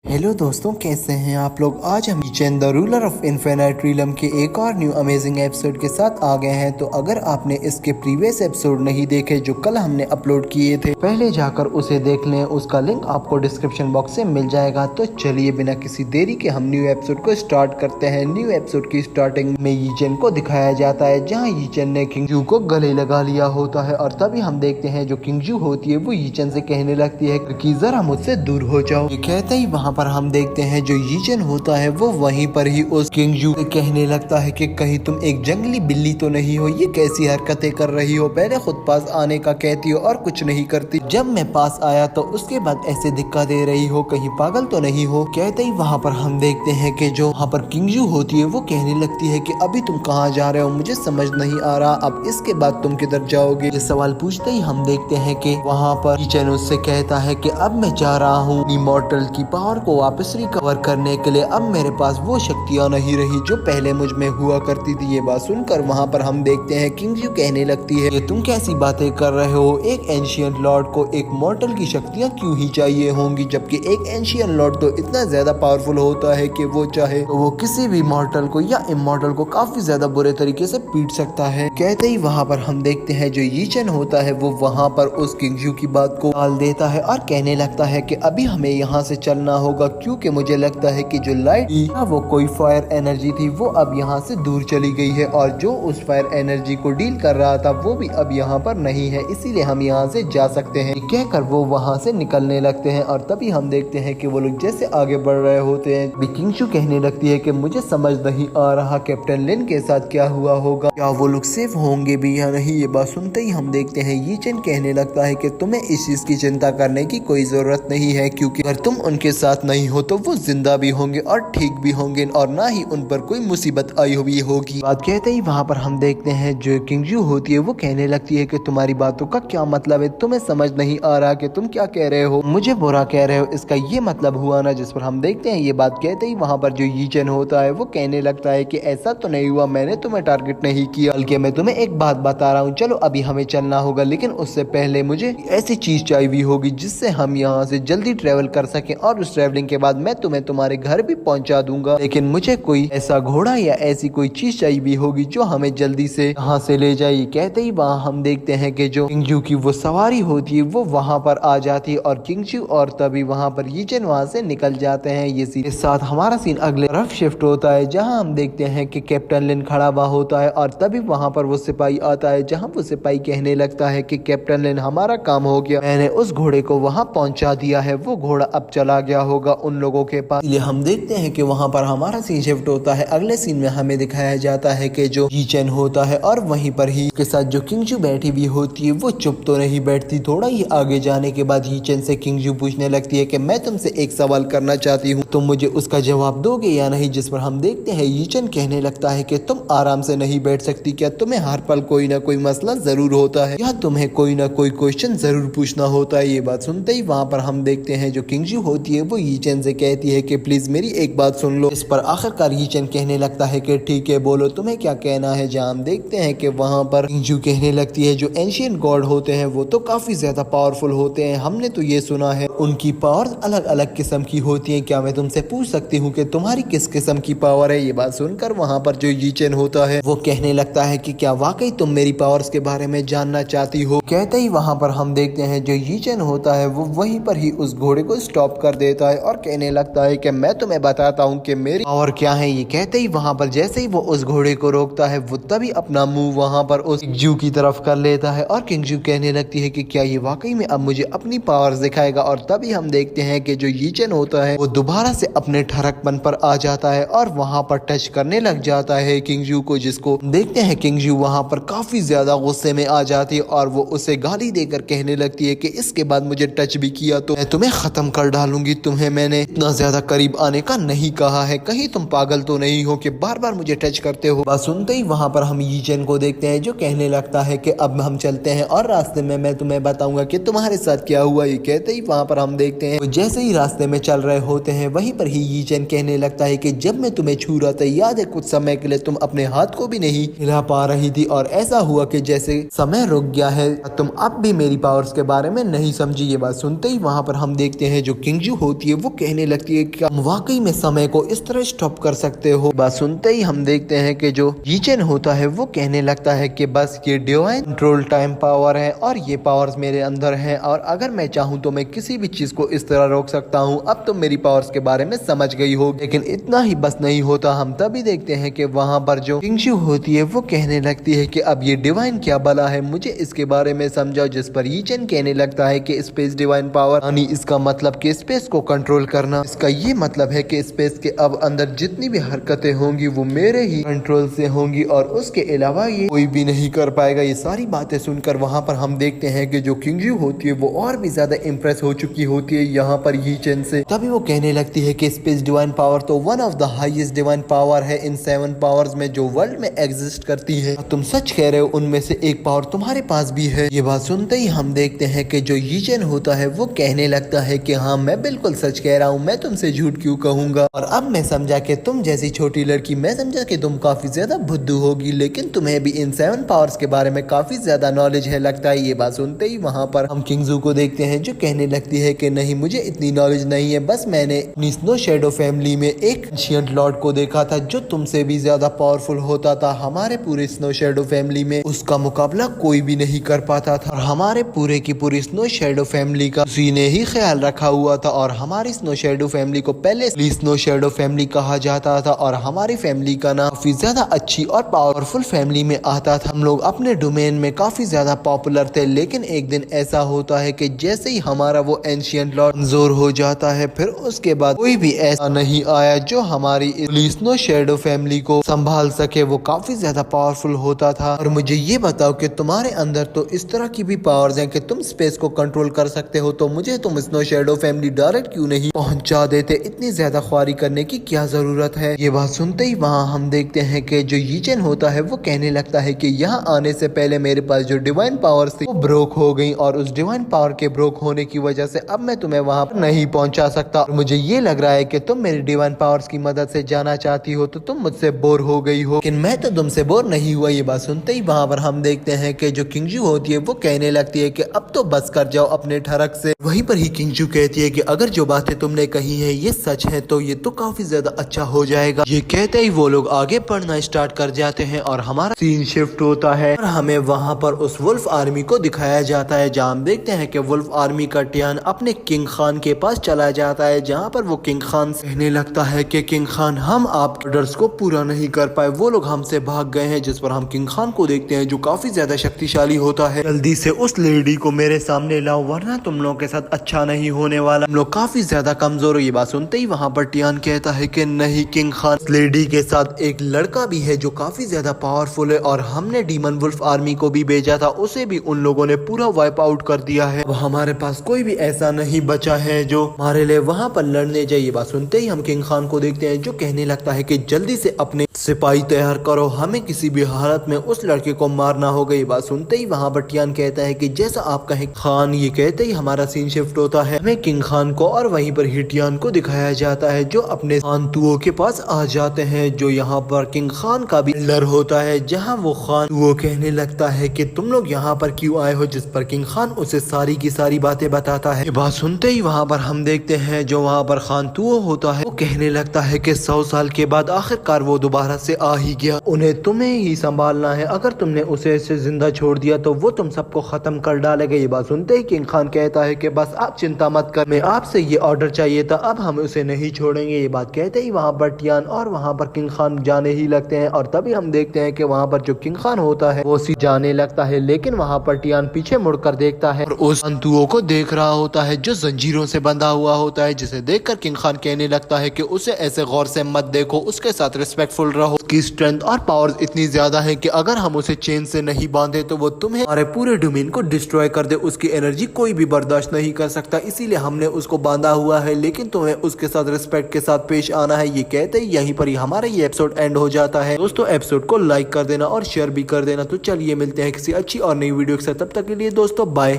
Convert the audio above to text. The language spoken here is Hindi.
हेलो दोस्तों, कैसे हैं आप लोग। आज हम the ruler of infinite realm के एक और न्यू अमेजिंग एपिसोड के साथ आ गए हैं। तो अगर आपने इसके प्रीवियस एपिसोड नहीं देखे जो कल हमने अपलोड किए थे, पहले जाकर उसे देख लें। उसका लिंक आपको डिस्क्रिप्शन बॉक्स से मिल जाएगा। तो चलिए बिना किसी देरी के हम न्यू एपिसोड को स्टार्ट करते हैं। न्यू एपिसोड की स्टार्टिंग में यीचेन को दिखाया जाता है जहाँ यीचेन ने किंगजू को गले लगा लिया होता है और तभी हम देखते हैं जो किंगजू होती है वो यीचेन से कहने लगती है कि जरा मुझसे दूर हो जाओ। ये कहते ही वहाँ पर हम देखते हैं जो यीचेन होता है वो वहीं पर ही उस किंगजू से कहने लगता है कि कहीं तुम एक जंगली बिल्ली तो नहीं हो। ये कैसी हरकतें कर रही हो, पहले खुद पास आने का कहती हो और कुछ नहीं करती। जब मैं पास आया तो उसके बाद ऐसे धिक्का दे रही हो, कहीं पागल तो नहीं हो। कहते ही वहाँ पर हम देखते हैं कि जो वहाँ पर किंगजू होती है वो कहने लगती है कि अभी तुम कहाँ जा रहे हो, मुझे समझ नहीं आ रहा। अब इसके बाद तुम किधर जाओगे। ये सवाल पूछते ही हम देखते हैं कि वहाँ पर यीचेन उससे कहता है कि अब मैं जा रहा हूँ इमॉर्टल की पावर को वापस रिकवर करने के लिए। अब मेरे पास वो शक्तियाँ नहीं रही जो पहले मुझ में हुआ करती थी। ये बात सुनकर वहाँ पर हम देखते हैं किंगजू कहने लगती है कि तुम कैसी बातें कर रहे हो, एक एंशियंट लॉर्ड को एक मॉर्टल की शक्तियाँ क्यों ही चाहिए होंगी, जबकि एक एंशियंट लॉर्ड तो इतना ज्यादा पावरफुल होता है कि वो चाहे तो वो किसी भी मॉर्टल को या इमॉर्टल को काफी ज्यादा बुरे तरीके से पीट सकता है। कहते ही वहाँ पर हम देखते हैं जो यीचेन होता है वो वहाँ पर उस किंगजू की बात को टाल देता है और कहने लगता है कि अभी हमें यहाँ से चलना होगा क्योंकि मुझे लगता है कि जो लाइट थी वो कोई फायर एनर्जी थी वो अब यहाँ से दूर चली गई है और जो उस फायर एनर्जी को डील कर रहा था वो भी अब यहाँ पर नहीं है, इसीलिए हम यहाँ से जा सकते हैं। कहकर वो वहाँ से निकलने लगते हैं और तभी हम देखते हैं कि वो लोग जैसे आगे बढ़ रहे होते हैं किंगजू कहने लगती है कि मुझे समझ नहीं आ रहा कैप्टन लिन के साथ क्या हुआ होगा, क्या वो लोग सेफ होंगे भी या नहीं। ये बात सुनते ही हम देखते हैं यीचेन कहने लगता है कि तुम्हें इस चीज की चिंता करने की कोई जरूरत नहीं है क्योंकि अगर तुम उनके साथ नहीं हो तो वो जिंदा भी होंगे और ठीक भी होंगे और ना ही उन पर कोई मुसीबत आई हुई होगी। बात कहते ही वहाँ पर हम देखते हैं जो किंगजू होती है वो कहने लगती है कि तुम्हारी बातों का क्या मतलब है, तुम्हें समझ नहीं आ रहा कि तुम क्या कह रहे हो, मुझे बुरा कह रहे हो, इसका ये मतलब हुआ ना। जिस पर हम देखते हैं ये बात कहते ही वहाँ पर जो यीचेन होता है वो कहने लगता है कि ऐसा तो नहीं हुआ, मैंने तुम्हें टारगेट नहीं किया, बल्कि मैं तुम्हें एक बात बता रहा हूँ। चलो अभी हमें चलना होगा लेकिन उससे पहले मुझे ऐसी चीज चाहिए होगी जिससे हम यहाँ से जल्दी ट्रेवल कर सके और उस ट्रेवलिंग के बाद मैं तुम्हें तुम्हारे घर भी पहुंचा दूंगा, लेकिन मुझे कोई ऐसा घोड़ा या ऐसी कोई चीज चाहिए भी होगी जो हमें जल्दी से यहाँ से ले जाए। कहते ही वहाँ हम देखते हैं कि जो किंगजू की वो सवारी होती है वो वहाँ पर आ जाती है और किंगजू और तभी वहाँ पर यीचेन वहाँ से निकल जाते हैं। ये सीन के साथ हमारा सीन अगले तरफ शिफ्ट होता है जहाँ हम देखते हैं कि कैप्टन लिन खड़ा हुआ होता है और तभी वहाँ पर वो सिपाही आता है जहाँ वो सिपाही कहने लगता है कि कैप्टन लिन हमारा काम हो गया, मैंने उस घोड़े को वहाँ पहुँचा दिया है, वो घोड़ा अब चला गया होगा उन लोगों के पास। इसलिए हम देखते हैं कि वहाँ पर हमारा सीन शिफ्ट होता है। अगले सीन में हमें दिखाया जाता है कि जो यीचेन होता है और वहीं पर ही के साथ जो किंगजू बैठी हुई होती है वो चुप तो नहीं बैठती। थोड़ा ही आगे जाने के बाद यीचेन से किंगजू पूछने लगती है कि मैं तुमसे एक सवाल करना चाहती हूँ, तुम मुझे उसका जवाब दोगे या नहीं। जिस पर हम देखते हैं यीचेन कहने लगता है कि तुम आराम से नहीं बैठ सकती क्या, तुम्हें हर पल कोई ना कोई मसला जरूर होता है या तुम्हें कोई ना कोई क्वेश्चन जरूर पूछना होता है। ये बात सुनते ही वहाँ पर हम देखते हैं जो किंगजू होती है वो यीचेन से कहती है कि प्लीज मेरी एक बात सुन लो। इस पर आखिरकार यीचेन कहने लगता है कि ठीक है बोलो तुम्हें क्या कहना है। जहाँ हम देखते हैं कि वहाँ पर किंगजू कहने लगती है जो एंशियंट गॉड होते हैं वो तो काफी ज्यादा पावरफुल होते हैं, हमने तो ये सुना है उनकी पावर अलग अलग किस्म की होती है, क्या मैं तुमसे पूछ सकती हूँ कि तुम्हारी किस किस्म की पावर है। ये बात सुनकर वहाँ पर जो यीचेन होता है वो कहने लगता है कि क्या वाकई तुम मेरी पावर्स के बारे में जानना चाहती हो। कहते ही वहाँ पर हम देखते हैं जो यीचेन होता है वो वहीं पर ही उस घोड़े को स्टॉप कर देता है और कहने लगता है कि मैं तुम्हें बताता हूँ कि मेरी पावर क्या है। ये कहते ही वहाँ पर जैसे ही वो उस घोड़े को रोकता है वो तभी अपना मुंह वहाँ पर उस किंगजू की तरफ कर लेता है और किंगजू कहने लगती है कि क्या ये वाकई में अब मुझे अपनी पावर दिखाएगा। और तभी हम देखते हैं कि जो यीचेन होता है वो दोबारा से अपने ठरकपन पर आ जाता है और वहाँ पर टच करने लग जाता है किंगजू को, जिसको देखते हैं किंगजू वहाँ पर काफी ज्यादा गुस्से में आ जाती है और वो उसे गाली देकर कहने लगती है कि इसके बाद मुझे टच भी किया तो मैं तुम्हें खत्म कर डालूंगी, तुम्हें मैंने इतना ज्यादा करीब आने का नहीं कहा है, कहीं तुम पागल तो नहीं हो कि बार बार मुझे टच करते हो। बस सुनते ही वहाँ पर हम यीचेन को देखते हैं जो कहने लगता है कि अब हम चलते हैं और रास्ते में मैं तुम्हें बताऊंगा कि तुम्हारे साथ क्या हुआ। ये कहते ही वहाँ पर हम देखते हैं जैसे ही रास्ते में चल रहे होते हैं वहीं पर ही यीचेन कहने लगता है कि जब मैं तुम्हें छू रहा था याद है कुछ समय के लिए तुम अपने हाथ को भी नहीं हिला पा रही थी और ऐसा हुआ कि जैसे समय रुक गया है, तुम अब भी मेरी पावर्स के बारे में नहीं समझी। ये बात सुनते ही वहाँ पर हम देखते हैं जो किंगजू होती है वो कहने लगती है कि हम वाकई में समय को इस तरह स्टॉप कर सकते हो। बात सुनते ही हम देखते हैं कि जो यीचेन होता है वो कहने लगता है कि बस ये डिवाइन कंट्रोल टाइम पावर है और ये पावर्स मेरे अंदर हैं और अगर मैं चाहूँ तो मैं किसी भी चीज को इस तरह रोक सकता हूँ। अब तो मेरी पावर्स के बारे में समझ गई हो। लेकिन इतना ही बस नहीं होता, हम तभी देखते हैं कि वहाँ पर जो किंगशू होती है वो कहने लगती है कि अब ये डिवाइन क्या भला है, मुझे इसके बारे में समझाओ। जिस पर यीचेन कहने लगता है कि स्पेस डिवाइन पावर यानी इसका मतलब कि स्पेस को कंट्रोल करना। इसका ये मतलब है कि स्पेस के अब अंदर जितनी भी हरकतें होंगी वो मेरे ही कंट्रोल से होंगी और उसके अलावा ये कोई भी नहीं कर पाएगा। ये सारी बातें सुनकर वहाँ पर हम देखते हैं कि जो किंगशू होती है वो और भी ज्यादा इम्प्रेस हो चुकी होती है यहाँ पर यीचेन से। तभी वो कहने लगती है कि स्पेस डिवाइन पावर तो one of the highest divine power है इन 7 पावर्स में जो वर्ल्ड में एग्जिस्ट करती है। तुम सच कह रहे हो, उनमें से एक पावर तुम्हारे पास भी है। ये बात सुनते ही हम देखते हैं कि जो यीचेन होता है वो कहने लगता है कि हाँ मैं बिल्कुल सच कह रहा हूँ, मैं तुमसे झूठ क्यों कहूंगा। और अब मैं समझा कि तुम जैसी छोटी लड़की, मैं समझा कि तुम काफी ज्यादा बुद्धू होगी, लेकिन तुम्हें भी इन 7 पावर्स के बारे में काफी ज्यादा नॉलेज है लगता है। ये बात सुनते ही वहाँ पर हम किंगजू को देखते हैं जो कहने लगती है कि नहीं मुझे इतनी नॉलेज नहीं है, बस मैंने अपनी स्नो शैडो फैमिली में एक एंशिएंट लॉर्ड को देखा था जो तुमसे भी ज्यादा पावरफुल होता था। हमारे पूरे स्नो शैडो फैमिली में उसका मुकाबला कोई भी नहीं कर पाता था और हमारे पूरे की पूरी स्नो शैडो फैमिली का उसी ने ही ख्याल रखा हुआ था और हमारी स्नो शैडो फैमिली को पहले स्नो शैडो फैमिली कहा जाता था और हमारी फैमिली का नाम काफी ज्यादा अच्छी और पावरफुल फैमिली में आता था। हम लोग अपने डोमेन में काफी ज्यादा पॉपुलर थे, लेकिन एक दिन ऐसा होता है कि जैसे ही हमारा वो एंशिएंट लॉर्ड कमजोर हो जाता है, फिर उसके बाद कोई भी ऐसा नहीं आया जो हमारी स्नो शैडो फैमिली को संभाल सके। वो काफी ज्यादा पावरफुल होता था। और मुझे ये बताओ कि तुम्हारे अंदर तो इस तरह की भी पावर्स हैं कि तुम स्पेस को कंट्रोल कर सकते हो, तो मुझे तुम स्नो शैडो फैमिली डायरेक्ट क्यों नहीं पहुंचा देते? इतनी ज्यादा ख्वारी करने की क्या जरूरत है? ये बात सुनते ही वहाँ हम देखते हैं कि जो यीचेन होता है वो कहने लगता है कि यहाँ आने से पहले मेरे पास जो डिवाइन पावर्स थी वो ब्रोक हो गई और उस डिवाइन पावर के ब्रोक होने की वजह से अब मैं तुम्हें वहाँ पर नहीं पहुंचा सकता। और मुझे ये लग रहा है कि तुम मेरी डिवाइन पावर्स की मदद से जाना चाहती हो, तो तुम मुझसे बोर हो गई हो, लेकिन मैं तो तुमसे बोर नहीं हुआ। ये बात सुनते ही वहाँ पर हम देखते हैं कि जो किंगजू होती है वो कहने लगती है कि अब तो बस कर जाओ अपने ठरक से। वहीं पर ही किंगजू कहती है कि अगर जो बातें तुमने कही है ये सच है तो ये तो काफी ज्यादा अच्छा हो जाएगा। ये कहते ही वो लोग आगे पढ़ना स्टार्ट कर जाते हैं और हमारा सीन शिफ्ट होता है और हमें वहाँ पर उस वुल्फ आर्मी को दिखाया जाता है, जहाँ हम देखते हैं कि वुल्फ आर्मी का टियान अपने किंग खान के पास चला जाता है, जहाँ पर वो किंग खान कहने लगता है कि किंग खान हम आप ऑर्डर्स को पूरा नहीं कर पाए, वो लोग हमसे भाग गए हैं। जिस पर हम किंग खान को देखते हैं जो काफी ज्यादा शक्तिशाली होता है। जल्दी से उस लेडी को मेरे सामने लाओ वरना तुम लोगों के साथ अच्छा नहीं होने वाला, हम लोग काफी ज्यादा कमजोर हो। ये बात सुनते ही वहाँ पर टियान कहता है कि नहीं किंग खान, लेडी के साथ एक लड़का भी है जो काफी ज्यादा पावरफुल है और हमने डीमन वुल्फ आर्मी को भी भेजा था, उसे भी उन लोगों ने पूरा वाइप आउट कर दिया है। अब हमारे पास कोई भी ऐसा नहीं बचा है जो हमारे लिए वहाँ पर लड़ने जाए। ये बात सुनते ही हम किंग खान को देखते हैं जो कहने लगता है कि जल्दी से अपने सिपाही तैयार करो, हमें किसी भी हालत में उस लड़के को मारना होगा। ये बात सुनते ही वहाँ पर टियान कहता है कि जैसा आप कहें खान। ये कहते ही हमारा सीन शिफ्ट होता है, हमें किंग खान को और वहीं पर ही टियान को दिखाया जाता है जो अपने खानतुओं के पास आ जाते हैं, जो यहाँ पर किंग खान का भी लर होता है, जहाँ वो खान वो कहने लगता है कि तुम लोग यहाँ पर क्यों आए हो, जिस पर किंग खान उसे सारी की सारी बातें बताता है। ये बात सुनते ही वहाँ पर हम देखते हैं जो वहाँ पर खानतुओ होता है वो कहने लगता है कि 100 साल के बाद आखिरकार वो दोबारा से आ ही गया, उन्हें तुम्हें ही संभालना है, अगर तुमने उसे ऐसे जिंदा छोड़ दिया तो वो तुम सबको खत्म कर डालेगा। ये बात सुनते ही किंग खान कहता है कि बस आप चिंता मत कर, मैं आपसे ये ऑर्डर चाहिए था, अब हम उसे नहीं छोड़ेंगे। ये बात कहते ही वहाँ पर टियान और वहाँ पर किंग खान जाने ही लगते हैं और तभी हम देखते हैं कि वहाँ पर जो किंग खान होता है वो जाने लगता है, लेकिन वहाँ पर टियान पीछे मुड़कर देखता है और उस खानतुओं को देख रहा होता है जो जंजीरों से बंधा हुआ होता है, जिसे देखकर किंग खान कहने लगता है कि उसे ऐसे गौर से मत देखो, उसके साथ रिस्पेक्टफुल रहो, उसकी स्ट्रेंथ और पावर्स इतनी ज्यादा है कि अगर हम उसे चेन से नहीं बांधे तो वो तुम्हें हमारे पूरे डोमेन को डिस्ट्रॉय कर दे, उसकी एनर्जी कोई भी बर्दाश्त नहीं कर सकता, इसीलिए हमने उसको बांधा हुआ है, लेकिन तुम्हें उसके साथ रिस्पेक्ट के साथ पेश आना है। ये कहते ही यहीं पर ही हमारा ये एपिसोड एंड हो जाता है। दोस्तों एपिसोड को लाइक कर देना और शेयर भी कर देना। तो चलिए मिलते हैं किसी अच्छी और नई वीडियो के साथ, तब तक के लिए दोस्तों बाय।